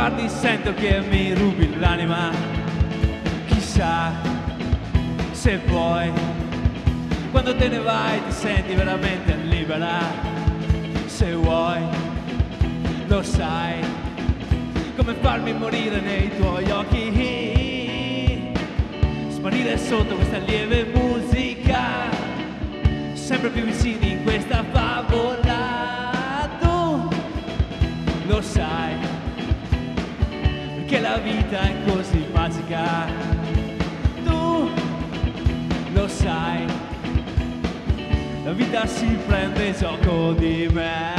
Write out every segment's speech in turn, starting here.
guardi sento che mi rubi l'anima. Chissà se poi quando te ne vai ti senti veramente libera. Se vuoi lo sai come farmi morire nei tuoi occhi, sparire sotto questa lieve musica, sempre più vicini in questa favola. Tu lo sai perché la vita è così magica. Tu lo sai, la vita si prende gioco di me.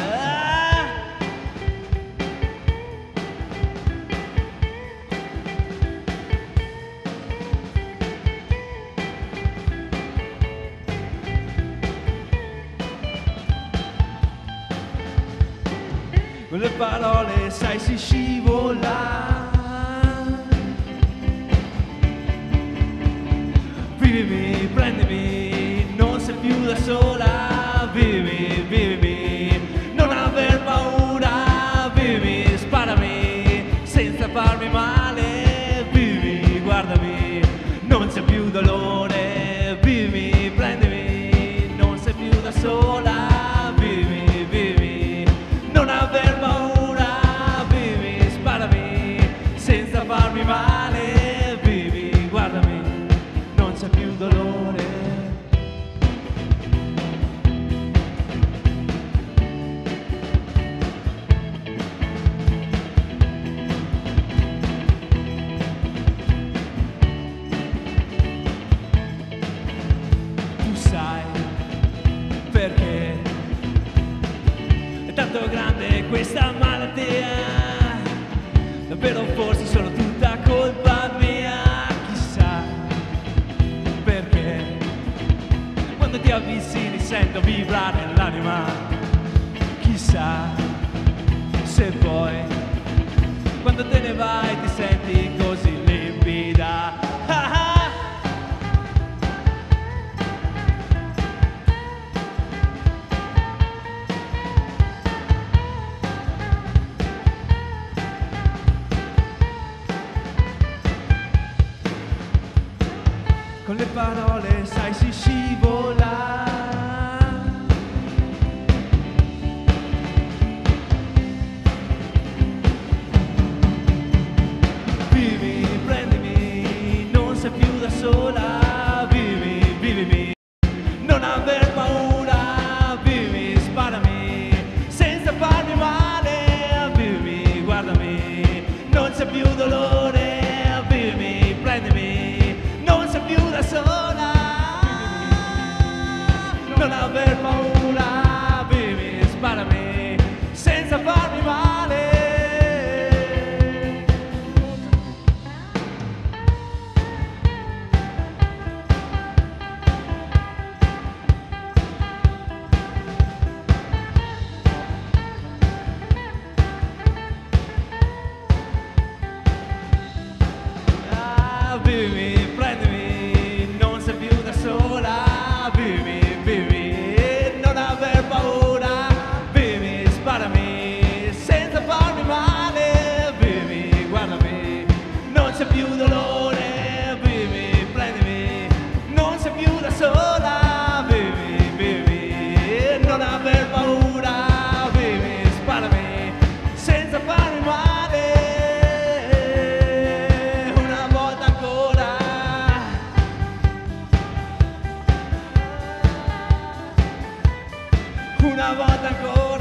Con le parole sai si scivola. Vivimi, prendimi, non sei più da sola. Vivimi, vivimi, non aver paura. Vivimi, sparami, senza farmi male. Vivimi, guardami, non c'è più dolore. Vivimi, prendimi, non sei più da sola. Vivimi, vivimi, non aver paura. Vivimi, sparami, senza farmi male. Vivimi, guardami, non c'è più dolore. Tu sai perché è tanto grande questa malattia, davvero forse sono tutta colpa mia. Chissà perché quando ti avvicini sento vibrare l'anima. Chissà se poi quando te ne vai ti senti così limpida. Con le parole sai si scivola. Vivi, prendimi, non sei più da sola. Vivi, vivimi, non aver paura. Vivi, sparami, senza farmi male. Vivi, guardami, non c'è più dolore. Vivi, prendimi, non sei più da sola. Non aver paura. Vivi, sparami, senza farmi male. Vivimi, prendimi, non sei più da sola. Vivimi, vivimi, non aver paura. Vivimi, sparami, senza farmi male. Vivimi, guardami, non c'è più dolore. Vivimi, prendimi, non sei più da sola. Vivimi, vivimi, non aver paura. Vivimi, sparami, senza farmi male. Una volta ancora.